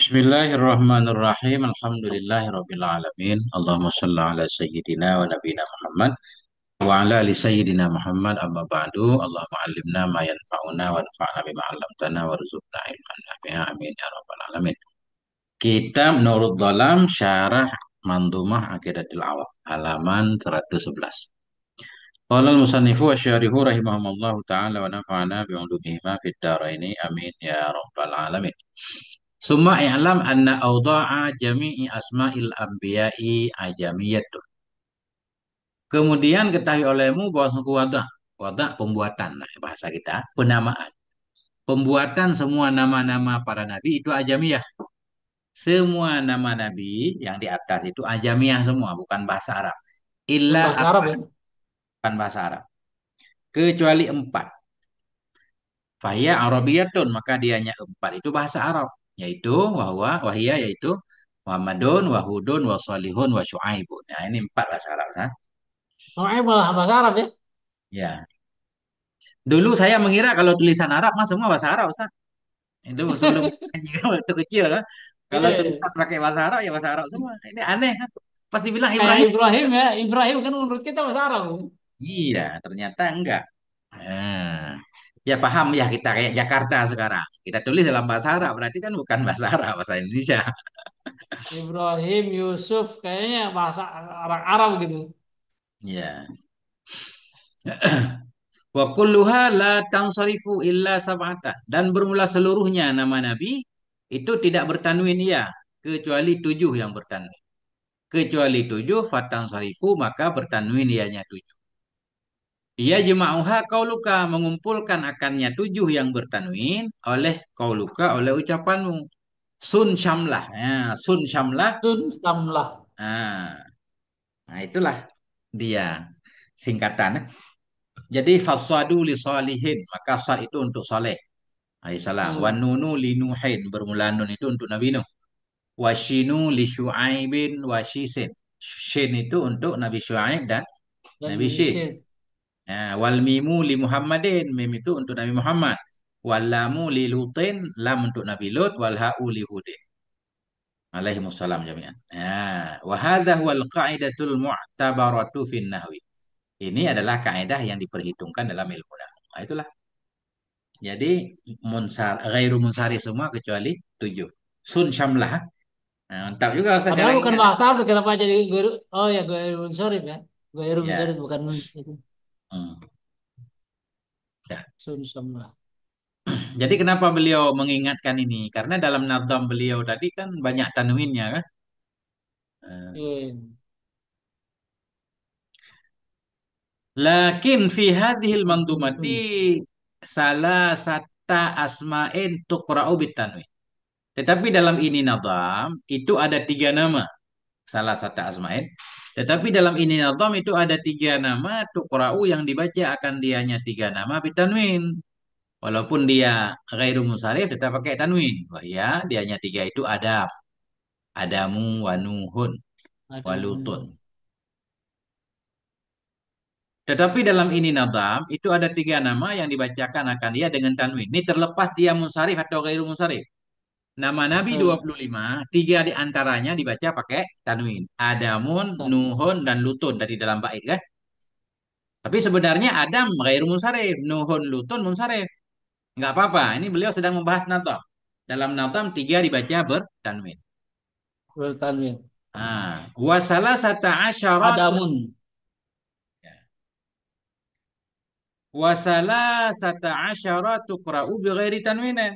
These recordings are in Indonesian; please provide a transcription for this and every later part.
Bismillahirrahmanirrahim. Alhamdulillahirabbil alamin. Allahumma shalli ala sayyidina wa nabiyina Muhammad wa ala ali sayyidina Muhammad amma ba'du. Allahumma 'allimna ma yanfa'una wanfa'na bima 'allamtana warzuqna ilman nafi'a. Amin ya rabbal alamin. Kitab Nurul Dhalam Syarah Mandhumah Aqidatul Awam halaman 111. Qala al-musannifu wa syarihu rahimahumullahu ta'ala wa nafa'ana bi'ulumihima fid dharaini amin ya rabbal alamin. Summa i'lam anna awda'a jami'i asma'il anbiya'i ajamiyatun. Kemudian ketahui olehmu bahwa suku wadah pembuatan, nah, bahasa kita, penamaan. Pembuatan semua nama-nama para nabi itu ajamiyah. Semua nama nabi yang di atas itu ajamiyah semua, bukan bahasa Arab. Bukan Illa bahasa Arab apa? ya? Bukan bahasa Arab. Kecuali empat. Fahya Arabiyatun, maka dianya empat itu bahasa Arab, yaitu wahia yaitu Muhammadun, Wahudun, Wasalihun, Wasyu'aibun. Nah, ini empat bahasa Arab. Nah. Namanya malah bahasa Arab ya? Ya. Dulu saya mengira kalau tulisan Arab mah semua bahasa Arab, Ustaz. Itu sebelum waktu kecil kan. Kalau Iya. tulisan pakai bahasa Arab ya bahasa Arab semua. Ini aneh kan. Pasti bilang Kayak Ibrahim. Ibrahim ya. Ibrahim kan menurut kita bahasa Arab. Iya, ternyata enggak. Nah, ya paham ya kita kayak Jakarta sekarang. Kita tulis dalam bahasa Arab, berarti kan bukan bahasa Arab, bahasa Indonesia. Ibrahim, Yusuf, kayaknya bahasa orang Arab gitu. Ya. Wa kulluha la tansarifu illa sab'atan. Dan bermula seluruhnya nama Nabi itu tidak bertanwin ya, kecuali tujuh yang bertanwin. Kecuali tujuh fatansarifu maka bertanwin ianya tujuh. Ia jema'uha kauluka mengumpulkan akannya tujuh yang bertanwin oleh kauluka oleh ucapanmu. Sun syamlah. Ya, sun syamlah. Sun Samlah. Nah, nah itulah dia singkatan. Jadi fasadu li salihin, maka sad itu untuk saleh alaihissalam. Wan Hmm. nunu li nuhin, bermula nun itu untuk Nabi Nuh. Wasyinu li syu'aibin wasyisin. Shin itu untuk Nabi Syu'aib dan Dan Nabi Syis. Yusuf. Nah, wal mimu li Muhammadin, mim itu untuk Nabi Muhammad. Wal lamu li Lutin, lam untuk Nabi Lut, wal ha'u li Hudin. Alaihi wassalam jami'an. Nah, wa hadha huwal qa'idatul mu'tabaratu fin nahwi. Ini adalah kaidah yang diperhitungkan dalam ilmu nahwu. Nah, itulah. Jadi ghairu munsharif semua kecuali tujuh. Sun syamlah. Nah, mantap juga Ustaz cara Padahal bukan ingat. bahasa Arab, kenapa jadi guru? Oh ya, Gairu Munsorib ya. Gairu Ya. Munsorib bukan itu. Hmm. Ya. Sun Samlah. Jadi kenapa beliau mengingatkan ini? Karena dalam nazam beliau tadi kan banyak tanwinnya kan. Eh, Iya. Lakin fi hadhil mandumati Hmm. salah sata asma'in tuqra'u bitanwin. Tetapi dalam ini nazam itu ada tiga nama. Salah satu asma'in. Tetapi dalam ini nazam itu ada tiga nama tuqra'u yang dibaca akan dianya tiga nama bitanwin. Walaupun dia ghairu munsharif tetap pakai tanwin. Wah ya, dianya tiga itu Adam. Adamu wa Nuhun Ada wa Lutun. Mundur. Tetapi dalam ini nazam itu ada tiga nama yang dibacakan akan dia dengan tanwin. Ini terlepas dia munsharif atau ghairu munsharif. Nama Nabi Hmm. 25, tiga di antaranya dibaca pakai tanwin. Adamun, Dan Nuhun, dan Lutun dari dalam bait kan. Tapi sebenarnya Adam ghairu munsharif, Nuhun, Lutun munsharif. Nggak apa-apa, ini beliau sedang membahas nazam. Dalam nazam tiga dibaca bertanwin. bertanwin. Wasalah sata asyaratu. Adamun. Wasalah sata asyaratu qra'u bi ghairi tanwinin.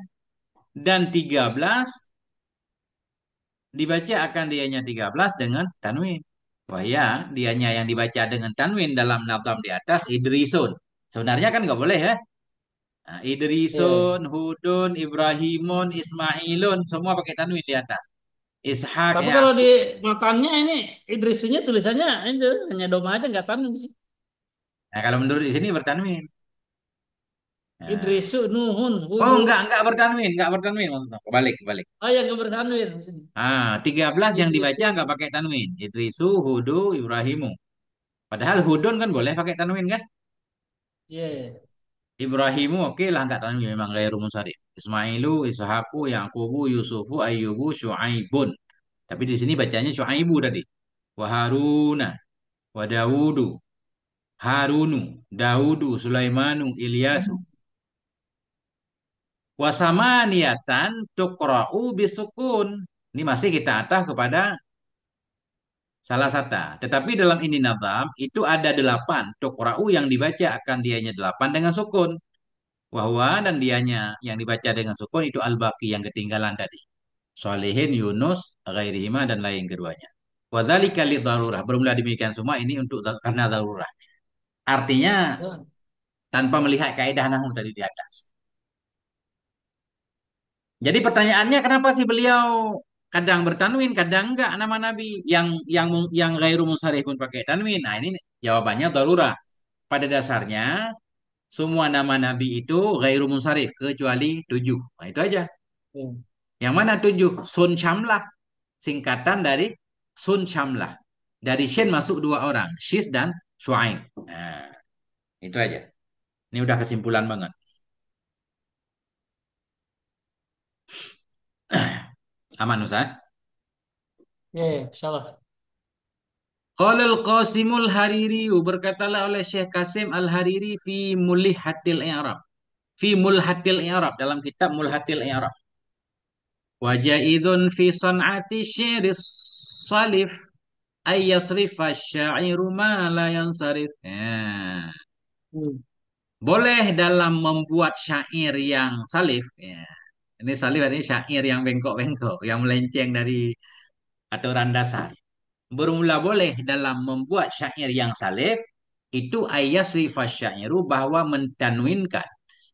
Dan 13 dibaca akan dianya 13 dengan tanwin. Wah ya, dianya yang dibaca dengan tanwin dalam nazam di atas Idrisun. Sebenarnya kan nggak boleh ya. Nah, Iya. Idrisun, Hudun, Ibrahimun, Ismailun, semua pakai tanwin di atas. Ishak Tapi ya. kalau di matanya ini Idrisunya tulisannya itu hanya doma aja nggak tanwin sih. Nah, kalau menurut di sini bertanwin. Nah. Idrisu, Nuhun, Oh, Hudu. enggak bertanwin maksudnya. Kebalik, kebalik. Oh ya nggak bertanwin di sini. 13 yang dibaca Idrisu. enggak pakai tanwin. Idrisu, Hudu, Ibrahimu. Padahal Hudun kan boleh pakai tanwin kan? Iya. Ibrahimu oke lah nggak tanwin memang gairu munsharif. Ismailu, Ishaqu, Yaqubu, Yusufu, Ayyubu, Syuaibun. Tapi di sini bacanya Syuaibu tadi. Wa Haruna, wa Dawudu, Harunu, Daudu, Sulaimanu, Ilyasu. Wa samaniyatan tuqra'u bisukun. Ini masih kita atah kepada salah satu. Tetapi dalam ini nazam itu ada delapan. Tuqra'u yang dibaca akan dianya delapan dengan sukun. Wahwa dan dianya yang dibaca dengan sukun itu al-baqi yang ketinggalan tadi. Solehin, Yunus, Ghairihima dan lain keduanya. Wadzalika li darurah. Bermula demikian semua ini untuk karena darurah. Artinya Ya. tanpa melihat kaidah nahwu tadi di atas. Jadi pertanyaannya kenapa sih beliau kadang bertanwin, kadang enggak nama nabi yang ghairu munsharif pun pakai tanwin. Nah, ini jawabannya darurah. Pada dasarnya semua nama nabi itu ghairu munsharif kecuali tujuh. Nah, itu aja. Ya. Yang mana tujuh? Sun Syamlah, singkatan dari Sun Syamlah. Dari Shin masuk dua orang, Shis dan Shuaib. Nah, itu aja. Ini udah kesimpulan banget. Aman Ustaz? Ya, ya, salah. Qala Qasimul Hariri berkatalah oleh Syekh Kasim Al-Hariri fi Mulhatil I'rab. Fi Mulhatil I'rab dalam kitab Mulhatil I'rab. Wa jaizun fi san'ati syiris salif ay yasrifa syairu ma la yansarif. Ya. Hmm. Boleh dalam membuat syair yang salif. Ya. Ini salif artinya syair yang bengkok-bengkok, yang melenceng dari aturan dasar. Bermula boleh dalam membuat syair yang salif itu ayasrifa syairu bahwa mentanwinkan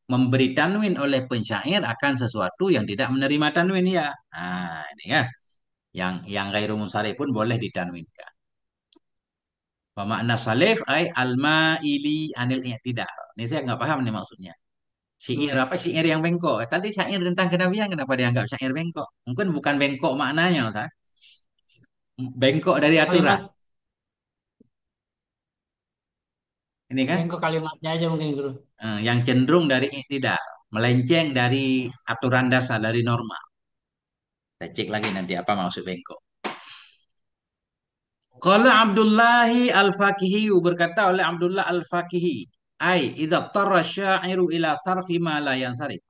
memberi tanwin oleh pensyair akan sesuatu yang tidak menerima tanwin ya. Nah, ini ya. Yang ghairu munsharif pun boleh ditanwinkan. Wa makna salif ay al-maili anil i'tidal. Ini saya nggak paham nih maksudnya. Syair Hmm. apa syair yang bengkok? Tadi syair tentang kenabian kenapa dianggap syair bengkok? Mungkin bukan bengkok maknanya, Ustaz. Bengkok dari aturan. Kalimat Ini kan bengkok kalimatnya aja mungkin guru. yang cenderung dari tidak melenceng dari aturan dasar dari norma. Kita cek lagi nanti apa maksud bengkok. Qala Abdullahi Al-Fakihi berkata oleh Abdullah Al-Fakihi, ai idza tarra syairu ila sarfi ma la yansarif.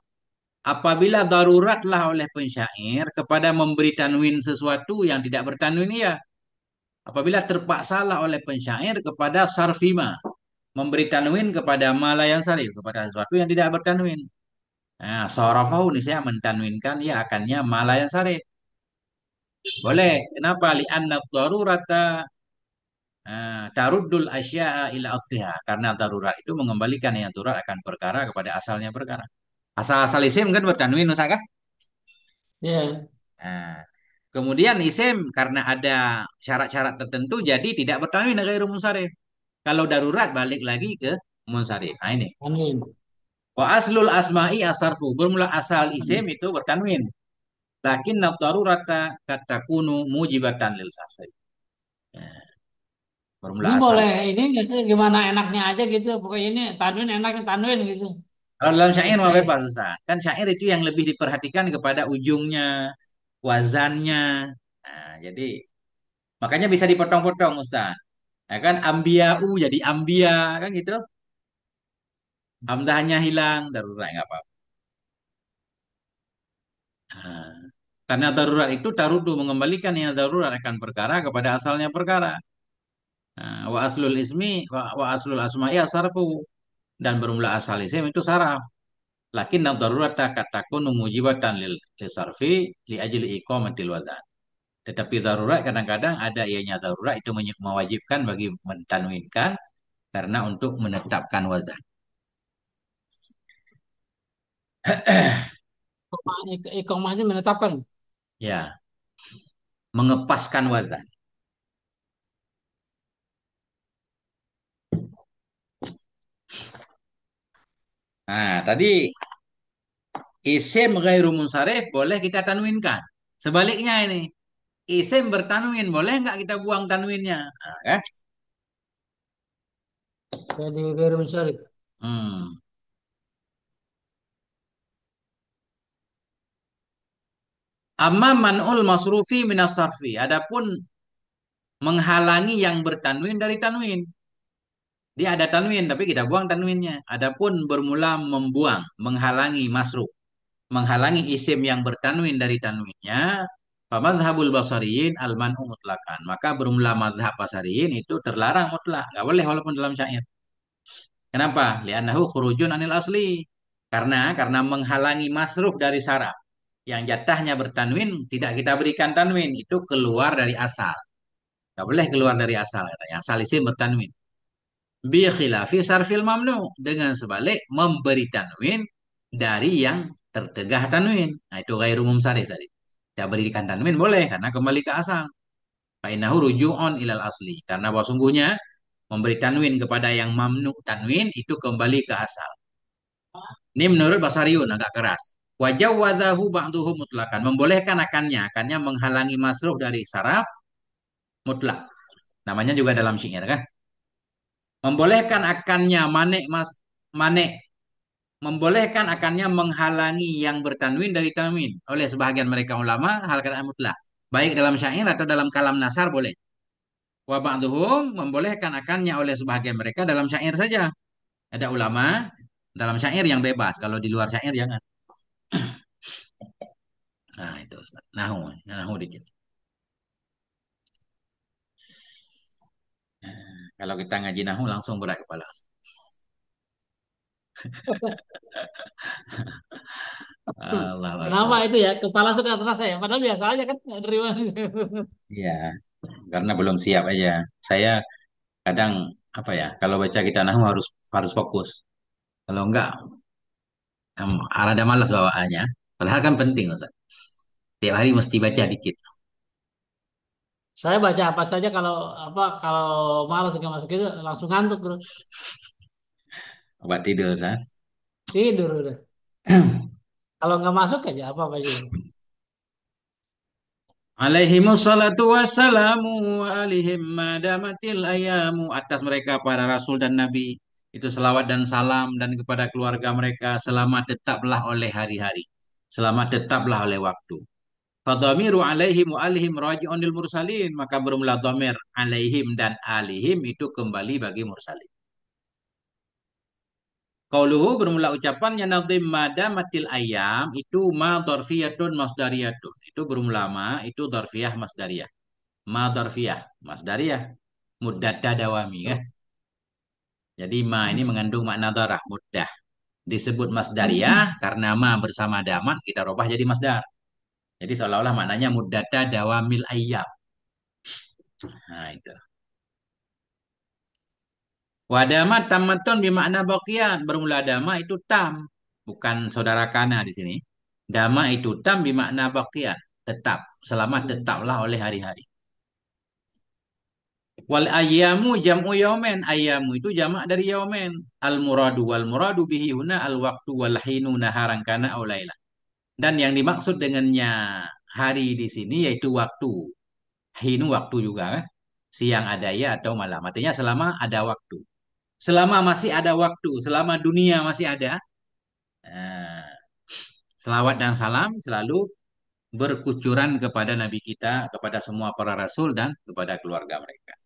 Apabila daruratlah oleh pensyair kepada memberi tanwin sesuatu yang tidak bertanwin ia. Apabila terpaksalah oleh pensyair kepada sarfima, memberi tanwin kepada ma la yansarif, kepada sesuatu yang tidak bertanwin. Nah, sarafahu nih saya mentanwinkan ya akannya malayan sarif. Boleh. Kenapa? Li'anna darurata taruddul asya'a ila asliha. Karena darurat itu mengembalikan yang darurat akan perkara kepada asalnya perkara. Asal-asal isim kan bertanwin usahakah? Ya. Nah, kemudian isim karena ada syarat-syarat tertentu jadi tidak bertanwin ghairu munsharif. Kalau darurat balik lagi ke munsharif. Nah ini. Amin. Wa aslul asma'i asarfu. Bermula asal isim itu bertanwin. Lakin darurata katakunu mujibatan lil safai. Ya, Ini formula asal. boleh ini nggak sih gimana enaknya aja gitu. Pokoknya ini tanwin enaknya tanwin gitu. Kalau dalam syair Menurut mau saya. bebas Ustaz. Kan syair itu yang lebih diperhatikan kepada ujungnya, wazannya. Nah, jadi makanya bisa dipotong-potong Ustaz. Ya kan ambiau jadi ambia kan gitu. Hamzahnya hilang, darurat nggak apa-apa. Nah, karena darurat itu tarudu mengembalikan yang darurat akan perkara kepada asalnya perkara. Nah, wa aslul ismi wa aslul asma'i sarfu dan bermula asal isim itu saraf. Lakin darurata katakunu mujibatan lil sarfi li ajli iqamatil wazan. Tetapi darurat kadang-kadang ada ianya darurat itu mewajibkan bagi mentanwinkan karena untuk menetapkan wazan. Ikomah itu menetapkan. Ya, mengepaskan wazan. Nah, tadi isim ghairu munsharif boleh kita tanwinkan. Sebaliknya ini, isim bertanwin boleh nggak kita buang tanwinnya? Nah, kan? Jadi gairun syarif. Hmm. Amma man'ul masrufi minas sarfi. Adapun menghalangi yang bertanwin dari tanwin. Dia ada tanwin tapi kita buang tanwinnya. Adapun bermula membuang, menghalangi masruf, menghalangi isim yang bertanwin dari tanwinnya. Famadhabul basariyin al-man'u mutlakan. Maka bermula madhab basariyin itu terlarang mutlak. Nggak boleh walaupun dalam syair. Kenapa? Li'annahu khurujun anil asli. Karena menghalangi masruf dari saraf. Yang jatahnya bertanwin tidak kita berikan tanwin. Itu keluar dari asal. Nggak boleh keluar dari asal katanya. Asal isim bertanwin. Bi khilafi sarfil mamnu. Dengan sebalik memberi tanwin dari yang tertegah tanwin. Nah itu gairu mumsarif tadi. Tidak berikan tanwin boleh karena kembali ke asal. Fa'innahu ruju'un ilal asli. Karena bahwa sungguhnya memberi tanwin kepada yang mamnu tanwin itu kembali ke asal. Ini menurut Basariun agak keras. Wajah wadahu ba'duhu mutlakan. Membolehkan akannya menghalangi masruf dari saraf mutlak. Namanya juga dalam syair kan. Membolehkan akannya manek mas manek. Membolehkan akannya menghalangi yang bertanwin dari tanwin. Oleh sebahagian mereka ulama hal kata mutlak. Baik dalam syair atau dalam kalam nasar boleh. Wa ba'duhum membolehkan akannya oleh sebahagian mereka dalam syair saja. Ada ulama dalam syair yang bebas. Kalau di luar syair jangan. Nah itu Ustaz. Nahu dikit. Kalau kita ngaji nahu langsung berat kepala. Allahu Kenapa Akbar. itu ya? Kepala suka terasa ya. Padahal biasa aja kan dari mana. Iya, karena belum siap aja. Saya kadang apa ya, kalau baca kita nahu harus harus fokus. Kalau enggak, ada malas bawaannya. Padahal kan penting, Ustaz. Tiap hari mesti baca dikit. Saya baca apa saja kalau kalau malas nggak masuk itu langsung ngantuk bro. Obat tidur, Ustaz. Tidur udah. Kalau nggak masuk aja apa aja. Alaihimus salatu wassalamu alaihim madamatil ayamu atas mereka para rasul dan nabi. Itu selawat dan salam dan kepada keluarga mereka selamat tetaplah oleh hari-hari. Selamat tetaplah oleh waktu. Fadhamiru alaihim wa alihim raji'un lil mursalin. Maka bermula dhamir alaihim dan alihim itu kembali bagi mursalin. Qauluhu bermula ucapannya nadhim madamatil ayam itu ma dzarfiyatun masdariyatun. Itu bermula ma itu dzarfiyah masdariyah. Ma dzarfiyah masdariyah muddadah dawami ya. Jadi ma ini mengandung makna darah muddah. Disebut masdariyah karena ma bersama damat kita robah jadi masdar. Jadi seolah-olah maknanya muddadah dawamil ayam. Nah itu. Wadama tamatun bermakna baqiyan. Bermula dama itu tam. Bukan saudara kana di sini. Dama itu tam bermakna baqiyan. Tetap. Selamat tetaplah oleh hari-hari. Wal ayyamu jam'u yaumen. Ayyamu itu jamak dari yaumen. Al muradu wal muradu bihi huna al waktu wal hinu naharan kana aw laila. Dan yang dimaksud dengannya hari di sini yaitu waktu. Hinu waktu juga kan. Siang ada ya atau malam. Artinya selama ada waktu. Selama masih ada waktu, selama dunia masih ada, eh, selawat dan salam selalu berkucuran kepada Nabi kita, kepada semua para rasul dan kepada keluarga mereka.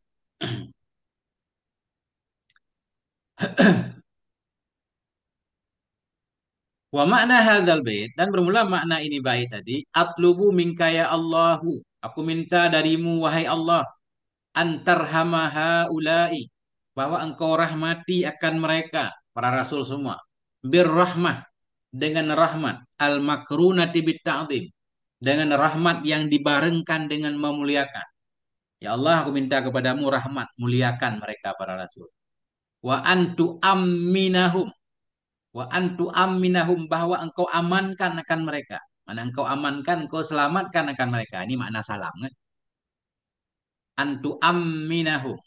Wa makna hadzal bait dan bermula makna ini bait tadi, atlubu minka ya Allahu. Aku minta darimu wahai Allah antarhama haula'i bahwa engkau rahmati akan mereka para rasul semua. Birrahmah dengan rahmat al makrunati bit ta'zim dengan rahmat yang dibarengkan dengan memuliakan. Ya Allah, aku minta kepadamu rahmat, muliakan mereka para rasul. Wa antu amminahum, wa antu amminahum bahwa engkau amankan akan mereka. Mana engkau amankan, engkau selamatkan akan mereka. Ini makna salam kan? Antu amminahum.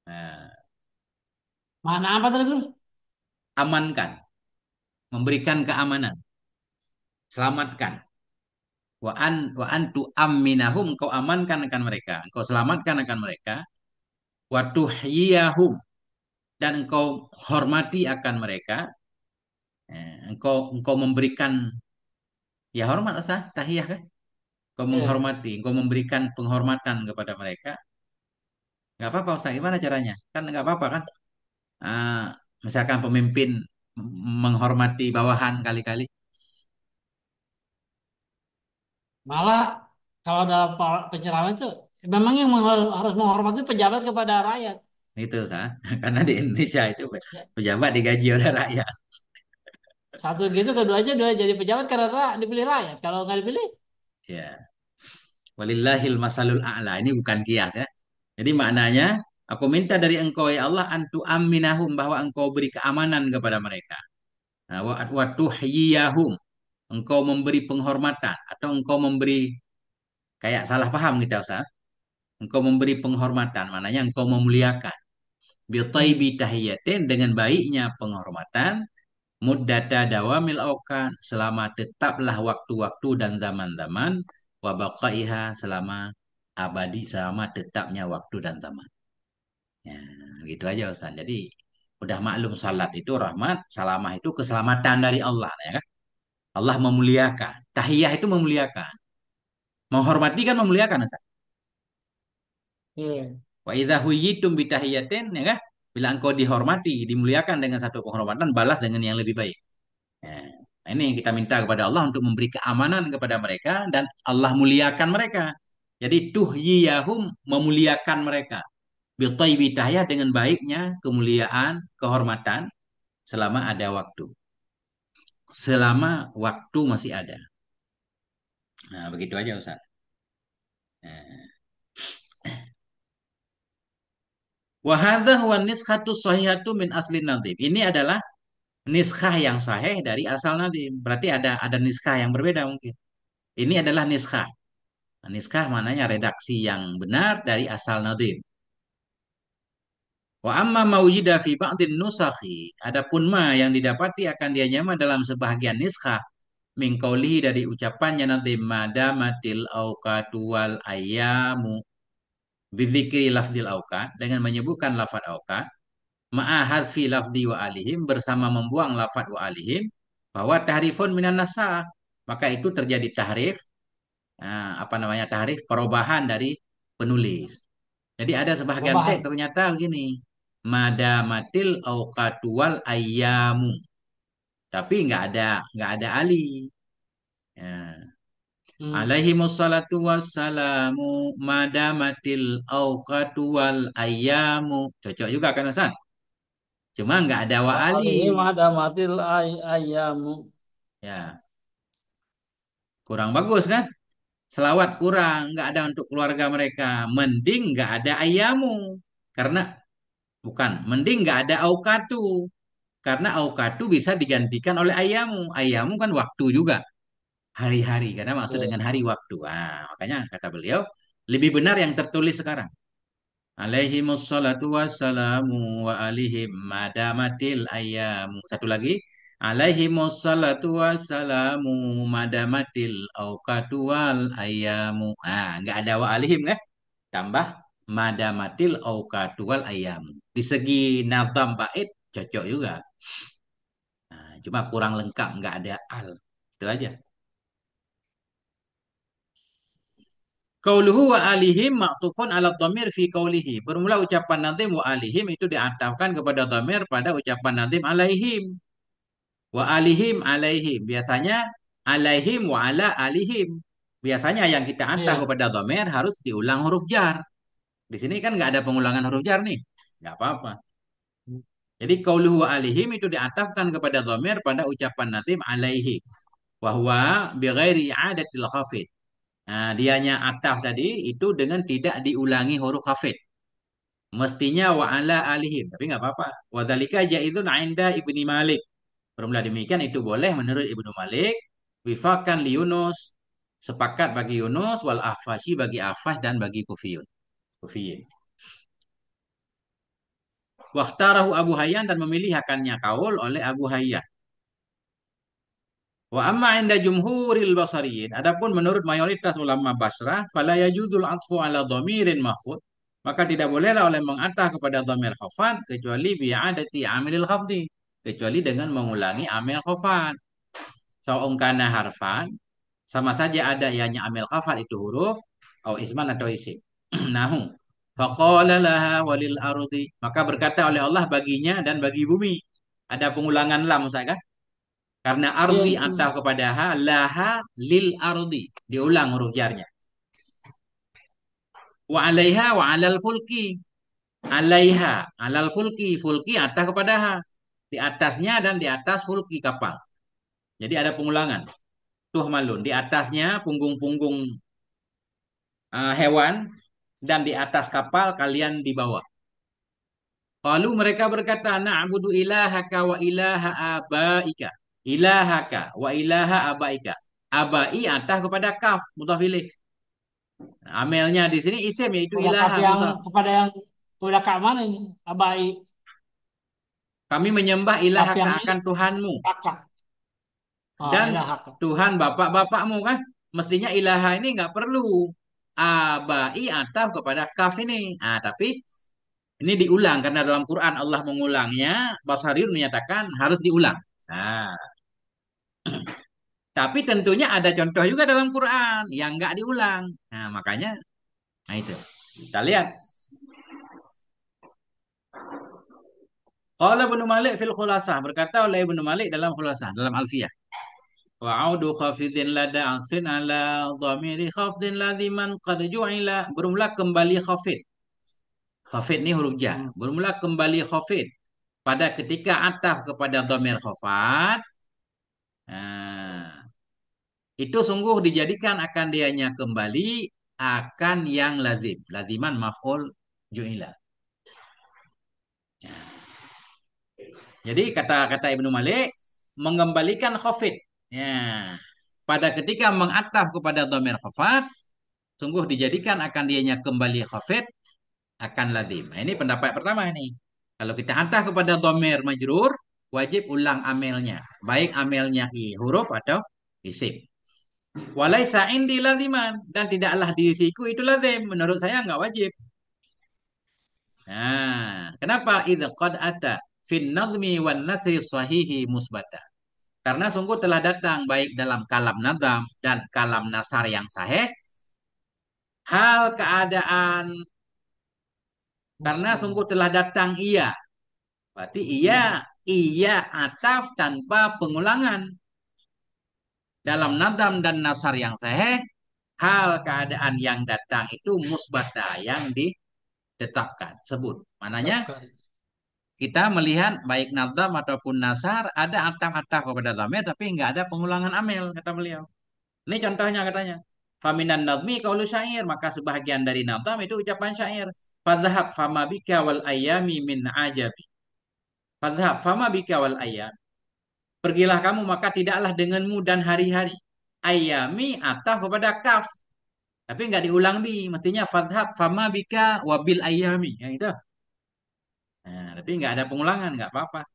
Nah, Mana apa tadi bro? amankan, memberikan keamanan, selamatkan. Wa antu amminahum, engkau amankan akan mereka, engkau selamatkan akan mereka. Wa tuhyiyahum dan engkau hormati akan mereka, engkau memberikan Ya hormat Ustaz, tahiyah kan? Kau Iya. menghormati, kau memberikan penghormatan kepada mereka. Nggak apa-apa Ustaz, gimana caranya? Kan nggak apa-apa kan? Ah, misalkan pemimpin menghormati bawahan kali-kali. Malah kalau dalam pencerahan itu memang yang harus menghormati pejabat kepada rakyat. Itu Ustaz. Karena di Indonesia itu Ya, pejabat digaji oleh rakyat. satu gitu, keduanya dua jadi pejabat karena dipilih rakyat. Kalau nggak dipilih, Ya. Walillahil masalul a'la. Ini bukan kias ya. Jadi maknanya, aku minta dari engkau ya Allah antu aminahum bahwa engkau beri keamanan kepada mereka. Nah, wa tuhyiyahum. Engkau memberi penghormatan atau engkau memberi kayak salah paham kita Ustaz. Engkau memberi penghormatan, maknanya engkau memuliakan. hmm, Bitaibi tahiyatin dengan baiknya penghormatan muddata dawamil aukan selama tetaplah waktu-waktu dan zaman-zaman wa baqaiha selama abadi selama tetapnya waktu dan zaman. Ya, gitu aja Ustaz. Jadi udah maklum salat itu rahmat, salamah itu keselamatan dari Allah ya kan? Allah memuliakan. Tahiyah itu memuliakan. Menghormati kan memuliakan Ustaz. iya. Wa idza huyyitum bitahiyatin ya kan? Bila engkau dihormati, dimuliakan dengan satu penghormatan, balas dengan yang lebih baik. Ya. Nah, ini yang kita minta kepada Allah untuk memberi keamanan kepada mereka dan Allah muliakan mereka. Jadi tuhyiyahum memuliakan mereka. Bitaybi tahiyah dengan baiknya kemuliaan, kehormatan selama ada waktu. Selama waktu masih ada. Nah, begitu aja Ustaz. Nah. Wa hadza huwa niskhatu sahihatu min asli nadhim. Ini adalah niskhah yang sahih dari asal nadhim. Berarti ada niskhah yang berbeda mungkin. Ini adalah niskhah. Nah, niskah maknanya redaksi yang benar dari asal nadhim. Wa amma mawjida fi ba'din nusakhi. Adapun ma yang didapati akan dianya mah dalam sebahagian niskah min qaulihi dari ucapannya nadhim madamatil auqatu wal ayyamu bidzikri lafdzil auqat dengan menyebutkan lafadz auqat ma'a hadfi lafdhi wa alihim bersama membuang lafadz wa alihim bahwa tahrifun minan nasakh maka itu terjadi tahrif. Nah, apa namanya tahrif perubahan dari penulis. Jadi ada sebahagian teks Perubahan. ternyata begini. Madamatil auqatuwal ayyamu. Tapi nggak ada ali. Ya. Hmm. Alaihi wassalatu wassalamu madamatil auqatuwal ayyamu. Cocok juga kan Hasan? Cuma nggak ada wa Wa ali. alihim ada matil ayamu. Ya, kurang bagus kan? Selawat kurang, nggak ada untuk keluarga mereka. Mending nggak ada ayyamu. Karena bukan, mending nggak ada aukatu. Karena aukatu bisa digantikan oleh ayamu. Ayamu kan waktu juga. Hari-hari. Karena maksud Iya. dengan hari waktu. Ah, makanya kata beliau, lebih benar yang tertulis sekarang. Alaihi wassalatu wassalamu wa alihim madamatil ayamu. Satu lagi. Alaihi wassalatu wassalamu madamatil aukatu wal ayamu. Ah, nggak ada wa alihim kan? Tambah madamatil aukatu wal ayamu. Di segi nazam bait cocok juga. Nah, cuma kurang lengkap, nggak ada al. Itu aja. Qauluhu wa alihim ma'tufun ala dhamir fi qaulihi. Bermula ucapan nazim wa alihim itu diatafkan kepada dhamir pada ucapan nazim alaihim. Wa alihim alaihim. Biasanya alaihim wa ala alihim. Biasanya yang kita ataf Iya. kepada dhamir harus diulang huruf jar. Di sini kan nggak ada pengulangan huruf jar nih. Nggak apa-apa. Jadi qauluhu wa alihim itu diatafkan kepada dhamir pada ucapan nazim alaihi. Wahwa bighairi i'adatil khafid. Nah, dianya ataf tadi itu dengan tidak diulangi huruf khafid. Mestinya wa ala alihim, tapi nggak apa-apa. Wa dzalika jaizun 'inda Ibni Malik. Bermula demikian itu boleh menurut Ibnu Malik. Wifakan li Yunus. Sepakat bagi Yunus wal ahfashi bagi Ahfas dan bagi Kufiyun. Kufiyin. Waktarahu Abu Hayyan dan memilih akannya kaul oleh Abu Hayyan. Wa amma inda jumhuril basariyin. Adapun menurut mayoritas ulama Basrah, fala yajuzul atfu ala dhamirin mahfud. Maka tidak bolehlah oleh mengatah kepada dhamir khafat kecuali bi'adati amilil khafdi. Kecuali dengan mengulangi amil khafat. Sa'ung kana harfan. Sama saja ada ianya amil khafat itu huruf atau isman atau isim. Nahu. Faqala laha walil ardi. Maka berkata oleh Allah baginya dan bagi bumi. Ada pengulangan lam Ustaz kan? Karena Iya ardi itu. atau kepada ha, laha lil ardi. Diulang huruf jarnya. Wa alaiha wa alal fulki. Alaiha, alal fulki. Fulki atas kepada ha. Di atasnya dan di atas fulki kapal. Jadi ada pengulangan. Tuh malun. Di atasnya punggung-punggung hewan dan di atas kapal kalian dibawa. Lalu mereka berkata, na'budu ilahaka wa ilaha abaika. Ilahaka wa ilaha abaika. Abai atas kepada kaf, mudhaf ilaih. Nah, amelnya di sini isim yaitu Kepada kaf ilaha yang mudhaf. kepada yang kepada kak mana ini? Abai. Kami menyembah Kaf ilahaka yang akan Tuhanmu kakak. Oh, dan ilah kakak. Tuhan bapak-bapakmu kan. Mestinya ilaha ini nggak perlu abai atas kepada kaf ini. Ah, tapi ini diulang karena dalam Quran Allah mengulangnya. Basariun menyatakan harus diulang. Nah, tapi tentunya ada contoh juga dalam Quran yang nggak diulang. Nah, makanya, nah itu. Kita lihat. Qala Ibnu Malik fil Khulasah. Berkata oleh Ibnu Malik dalam Khulasah, dalam Alfiyah. Wa'udu khafidin lada asin ala dhamiri khafdin ladhiman qad ju'ila. Bermula kembali khafid. Khafid ni huruf jar. Hmm. Bermula kembali khafid. Pada ketika ataf kepada dhamir khafat. Nah, itu sungguh dijadikan akan dianya kembali akan yang lazim. Laziman maf'ul ju'ila. Jadi kata-kata Ibnu Malik mengembalikan khafid. Ya. Pada ketika mengataf kepada dhamir khafat, sungguh dijadikan akan dianya kembali khafid akan lazim. Nah, ini pendapat pertama ini. Kalau kita ataf kepada dhamir majrur, wajib ulang amelnya. Baik amelnya huruf atau isim. Walaisa indi laziman dan tidaklah di siku itu lazim. Menurut saya nggak wajib. Nah, kenapa idza qad ata fin nadmi wan nasri sahihi musbata? Karena sungguh telah datang baik dalam kalam nadam dan kalam nasar yang sahih hal keadaan karena Muslim. sungguh telah datang ia. Berarti ia ataf tanpa pengulangan dalam nadam dan nasar yang sahih hal keadaan yang datang itu musbata yang ditetapkan sebut. Mananya Ucapkan. kita melihat baik nadam ataupun nasar ada ataf-ataf kepada dhamir tapi nggak ada pengulangan amel kata beliau. Ini contohnya katanya. Faminan nadmi qaulu syair, maka sebahagian dari nadam itu ucapan syair. Fadhhab fama bika wal ayami min ajabi. Fadhhab fama bika wal ayam. Pergilah kamu maka tidaklah denganmu dan hari-hari. Ayami ataf kepada kaf. Tapi nggak diulang bi, mestinya fadhhab fama bika wabil ayami. Ya itu. Nah, tapi nggak ada pengulangan, nggak apa-apa.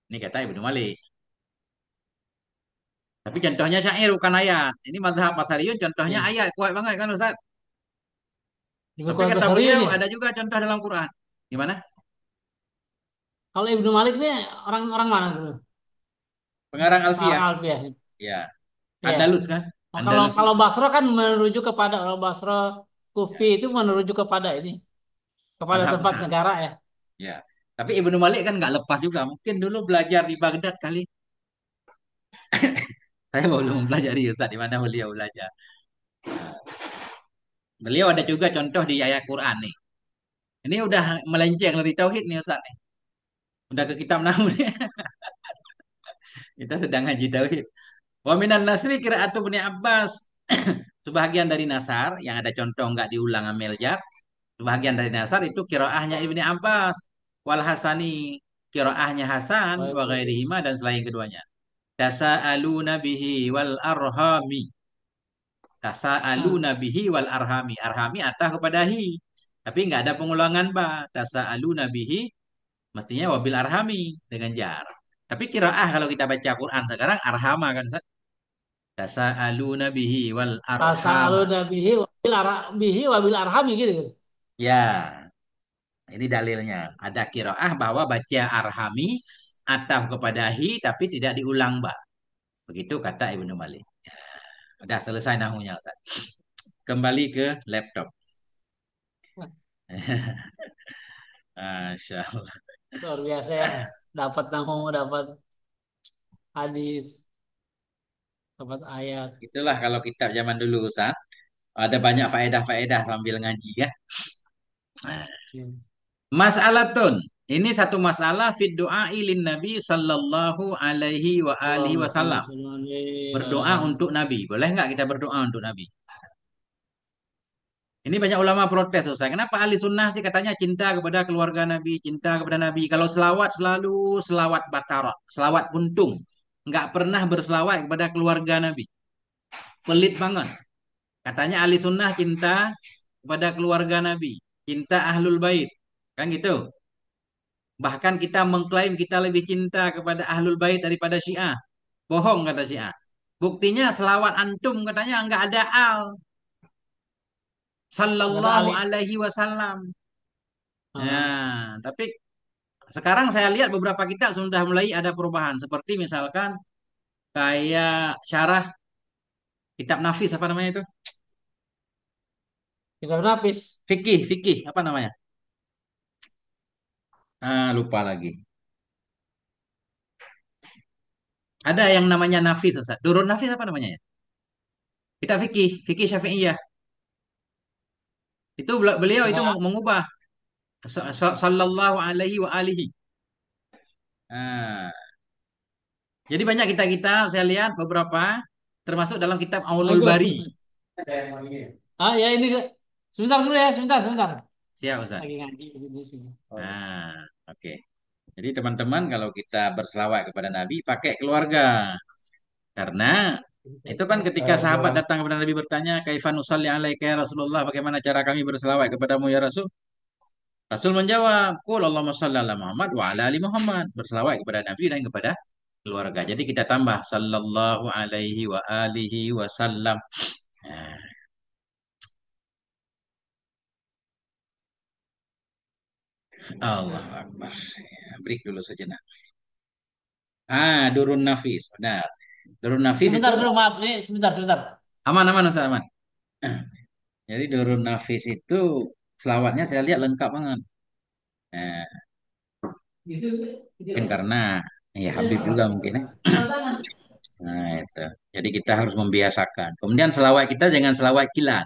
Ini kata Ibnu Malik. Tapi contohnya syair bukan ayat. Ini mazhab Basariyun contohnya Ya. ayat. Kuat banget kan Ustaz? Di Tapi Bukhari kata Basariun beliau ya. ada juga contoh dalam Quran. Gimana? Kalau Ibnu Malik nih orang-orang mana dulu? Pengarang Orang Alfiyah. Alfiah. Ya. Iya. Andalus kan? Nah, kalau Andalusi. kalau Basra kan menuju kepada kalau Basra Kufi itu menuju kepada ini, kepada Madhab tempat besar. negara ya. Ya. Tapi Ibnu Malik kan nggak lepas juga. Mungkin dulu belajar di Baghdad kali. Saya belum mempelajari Ustaz di mana beliau belajar. Beliau ada juga contoh di ayat Quran nih. Ini udah melenceng dari tauhid nih Ustaz nih. Udah ke kitab nahu nih. Kita sedang ngaji tauhid. Wa minan nasri qiraatu Ibnu Abbas. Sebahagian dari nasar yang ada contoh nggak diulang amel jar. Sebahagian dari nasar itu qiraahnya Ibnu Abbas. Wal Hasani qiraahnya Hasan wa Baik. ghairihima dan selain keduanya. Tasa'aluna bihi wal arhami. Hmm. Tasa'aluna bihi wal arhami. Arhami atah kepada hi. Tapi nggak ada pengulangan ba. Tasa'aluna bihi mestinya wabil arhami dengan jar. Tapi kiraah kalau kita baca Quran sekarang arhama kan Ustaz? Tasa'aluna bihi wal Tasalu arhama. nabihi bihi wabil arhami gitu. Ya, ini dalilnya. Ada kiraah bahwa baca arhami ataf kepada hi tapi tidak diulang ba. Begitu kata Ibnu Malik. Udah selesai nahunya Ustaz. Kembali ke laptop. Masya Allah. Luar biasa ya. Dapat nahu, dapat hadis, dapat ayat. Itulah kalau kitab zaman dulu Ustaz. Ada banyak faedah-faedah sambil ngaji ya. Nah, Ya. mas'alatun. Ini satu masalah fid du'ai lin Nabi sallallahu alaihi wa alihi Allahumma sholli wasallam. wa sallim alaihi wa Berdoa ala untuk Nabi. Boleh nggak kita berdoa untuk Nabi? Ini banyak ulama protes Ustaz. Kenapa ahli sunnah sih katanya cinta kepada keluarga Nabi, cinta kepada Nabi. Kalau selawat selalu selawat batara, selawat puntung. Nggak pernah berselawat kepada keluarga Nabi. Pelit banget. Katanya ahli sunnah cinta kepada keluarga Nabi. Cinta ahlul bait. Kan gitu. Bahkan kita mengklaim kita lebih cinta kepada ahlul bait daripada Syiah. Bohong kata Syiah. Buktinya selawat antum katanya nggak ada al. nggak ada Sallallahu Ali. alaihi wasallam. Ah, Nah, tapi sekarang saya lihat beberapa kitab sudah mulai ada perubahan. Seperti misalkan kayak syarah kitab Nafis apa namanya itu? kita berlapis. Fikih, fikih apa namanya? Ah, lupa lagi. Ada yang namanya Nafis, Ustaz. Durun Nafis apa namanya ya? Kitab fikih, fikih Syafi'iyah. Itu beliau itu Enggak, mengubah sallallahu alaihi wa alihi. Nah, jadi banyak kita-kita saya lihat beberapa termasuk dalam kitab Aunul Bari. Assalamualaikum. Ah ya ini sebentar dulu ya, sebentar, sebentar. Siap, Ustaz. Lagi ngaji di sini. Nah, oke. Jadi teman-teman kalau kita berselawat kepada Nabi pakai keluarga. Karena itu kan ketika sahabat datang kepada Nabi bertanya, "Kaifan nusalli alaika ya Rasulullah? Bagaimana cara kami berselawat kepadamu ya Rasul?" Rasul menjawab, "Qul Allahumma shalli ala Muhammad wa ala ali Muhammad." Berselawat kepada Nabi dan kepada keluarga. Jadi kita tambah sallallahu alaihi wa alihi wasallam. Nah, Allah Akbar. Ya, break dulu sejenak. Ah, Durun Nafis. Benar. Durun Nafis itu Sebentar dulu, maaf nih, sebentar, sebentar. aman aman Ustaz aman. Jadi Durun Nafis itu selawatnya saya lihat lengkap banget. Nah, mungkin karena ya Habib juga mungkin ya. Nah, itu. Jadi kita harus membiasakan. Kemudian selawat kita jangan selawat kilat.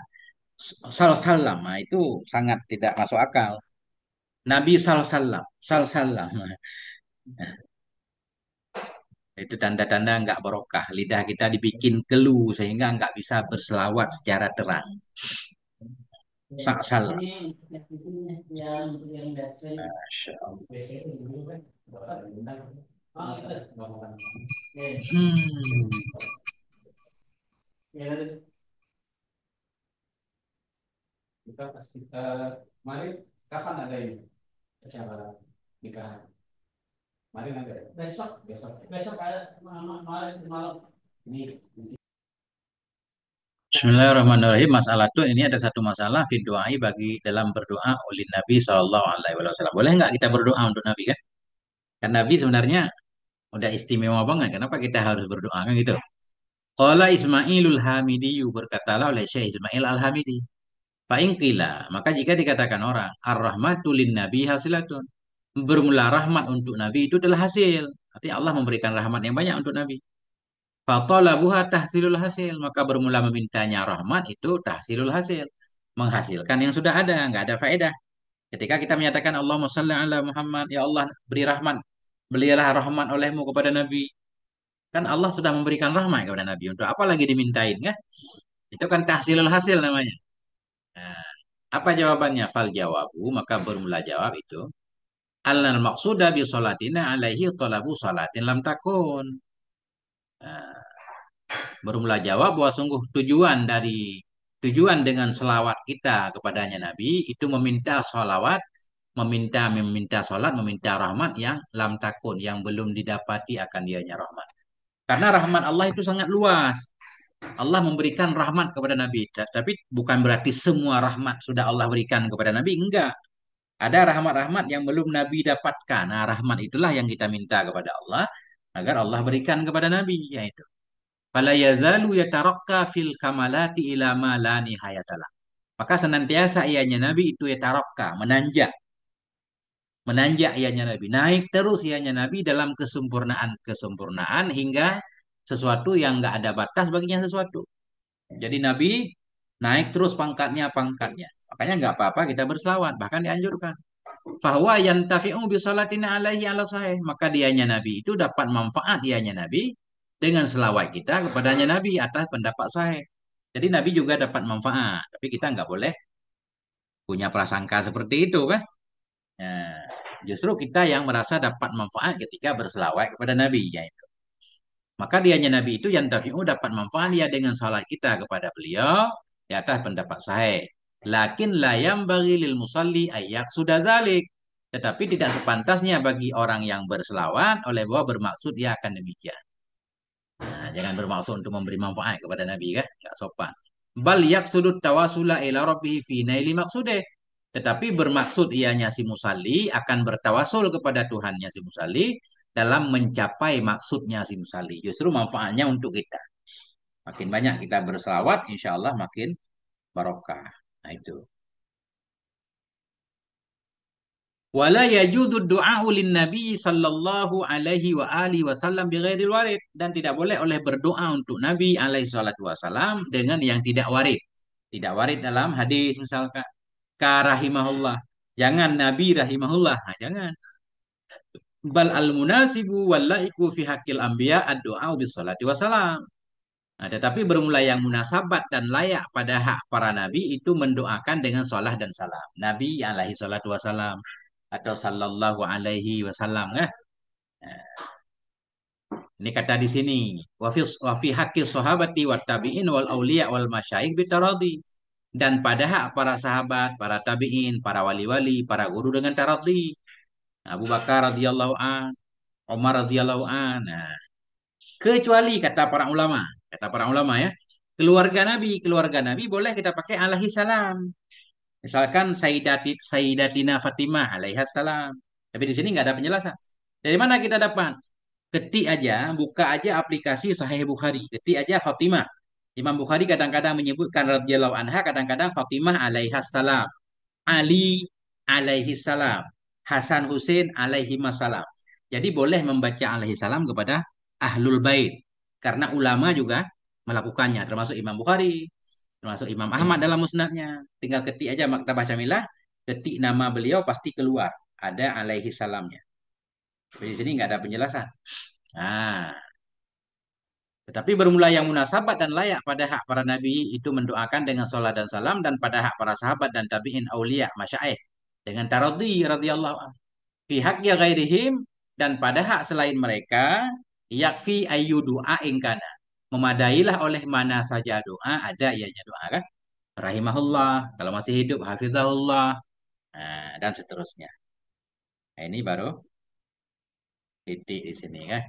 Sal salam, nah, itu sangat tidak masuk akal. Nabi sal salam, sal salam. Nah, itu tanda-tanda nggak barokah. Lidah kita dibikin kelu sehingga nggak bisa berselawat secara terang. Sak salam. Yang biasa Masya Allah. itu dulu kan. Hmm. Ya, kita pas kita kemarin kapan ada ini acara nikahan? Kemarin ada. Besok, besok, besok ada malam malam malam. Ini Bismillahirrahmanirrahim. Masalah itu ini ada satu masalah fi du'ai bagi dalam berdoa oleh Nabi Shallallahu Alaihi Wasallam. Boleh nggak kita berdoa untuk Nabi kan? Kan Nabi sebenarnya udah istimewa banget. Kenapa kita harus berdoa kan gitu? Qala Ismailul Hamidi berkatalah oleh Syekh Ismail Al-Hamidi. Fa'ingkila, maka jika dikatakan orang ar-rahmatu lin nabi hasilatun. Bermula rahmat untuk Nabi itu adalah hasil. Artinya Allah memberikan rahmat yang banyak untuk Nabi. Fatalabuha tahsilul hasil. Maka bermula memintanya rahmat itu tahsilul hasil. Menghasilkan yang sudah ada, nggak ada faedah. Ketika kita menyatakan Allahumma salli ala Muhammad, ya Allah beri rahmat. Belilah rahmat olehmu kepada Nabi. Kan Allah sudah memberikan rahmat kepada Nabi. Untuk apa lagi dimintain kan? Itu kan tahsilul hasil namanya. Nah, apa jawabannya? Fal jawabu, maka bermula jawab itu. Al maqsuda bi salatina alaihi talabu salatin lam takun. Nah, bermula jawab bahwa sungguh tujuan dengan selawat kita kepadanya Nabi itu meminta salawat, meminta salat, meminta rahmat yang lam takun, yang belum didapati akan dianya rahmat. Karena rahmat Allah itu sangat luas. Allah memberikan rahmat kepada Nabi, tapi bukan berarti semua rahmat sudah Allah berikan kepada Nabi, enggak. Ada rahmat-rahmat yang belum Nabi dapatkan. Nah, rahmat itulah yang kita minta kepada Allah agar Allah berikan kepada Nabi, yaitu Fala yazalu yatarakka fil kamalati ila ma la nihayatalah. Maka senantiasa ianya Nabi itu yatarakka, menanjak. Menanjak ianya Nabi. Naik terus ianya Nabi dalam kesempurnaan-kesempurnaan hingga sesuatu yang nggak ada batas baginya sesuatu. Jadi Nabi naik terus pangkatnya. Makanya nggak apa-apa kita berselawat. Bahkan dianjurkan. Fahuwa yantafi'u bisalatina alaihi ala sahih. Maka dianya Nabi itu dapat manfaat dianya Nabi dengan selawat kita kepadanya Nabi atas pendapat sahih. Jadi Nabi juga dapat manfaat. Tapi kita nggak boleh punya prasangka seperti itu kan. Nah, justru kita yang merasa dapat manfaat ketika berselawat kepada Nabi. Ya. Maka dianya Nabi itu yang tafi'u dapat manfaat dia dengan salat kita kepada beliau di atas pendapat sahih. Lakin layam bagi lil musalli ayak sudah zalik. Tetapi tidak sepantasnya bagi orang yang berselawat oleh bahwa bermaksud dia akan demikian. Nah, jangan bermaksud untuk memberi manfaat kepada Nabi kan, nggak sopan. Bal yaksudut tawasula ila rabbihi fi naili maksudeh. Tetapi bermaksud ianya si musalli akan bertawasul kepada Tuhannya si musalli dalam mencapai maksudnya si musalli. Justru manfaatnya untuk kita. Makin banyak kita berselawat, insya Allah makin barokah. Nah itu. Wala yajudu du'a ulin Nabi sallallahu alaihi wa alihi wasallam bighairil warid, dan tidak boleh oleh berdoa untuk Nabi alaihi salatu wasallam dengan yang tidak warid. Tidak warid dalam hadis misalkan ka rahimahullah. Jangan Nabi rahimahullah. Nah, jangan. Bal al munasibu wal laiku fi haqqil anbiya ad-du'a bis salati wasalam. Nah, tetapi bermula yang munasabat dan layak pada hak para nabi itu mendoakan dengan salah dan salam. Nabi alaihi salatu wasalam atau sallallahu alaihi wasallam kan. Nah, ini kata di sini wa fi haqqi sahabati wat tabi'in wal auliya wal masyayikh bitaradi. Dan pada hak para sahabat, para tabi'in, para wali-wali, para guru dengan taradhi. Abu Bakar radhiyallahu an, Umar radhiyallahu an. Nah, kecuali kata para ulama ya, keluarga Nabi boleh kita pakai alaihi salam. Misalkan Sayyidatina Fatimah alaihi salam. Tapi di sini nggak ada penjelasan. Dari mana kita dapat? Ketik aja, buka aja aplikasi Sahih Bukhari. Ketik aja Fatimah. Imam Bukhari kadang-kadang menyebutkan radhiyallahu anha, kadang-kadang Fatimah alaihi salam, Ali alaihi salam, Hasan Hussein alaihi salam. Jadi boleh membaca alaihi salam kepada ahlul bait karena ulama juga melakukannya, termasuk Imam Bukhari, termasuk Imam Ahmad dalam musnadnya. Tinggal ketik aja Maktabah Syamilah, ketik nama beliau pasti keluar ada alaihi salamnya. Tapi di sini nggak ada penjelasan. Nah, tetapi bermula yang munasabat dan layak pada hak para nabi itu mendoakan dengan salat dan salam, dan pada hak para sahabat dan tabi'in aulia masyaikh dengan taradhi radhiyallahu anhu. Fi haqqi ghairihim, dan pada hak selain mereka yakfi ayyu du'a ingkana. Memadailah oleh mana saja doa ada ianya doa kan. Rahimahullah, kalau masih hidup hafizahullah, nah, dan seterusnya. Nah, ini baru titik di sini kan.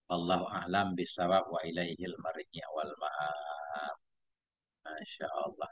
Allahu a'lam bisawab wa ilaihil marji' wal ma'ab. Masya Allah.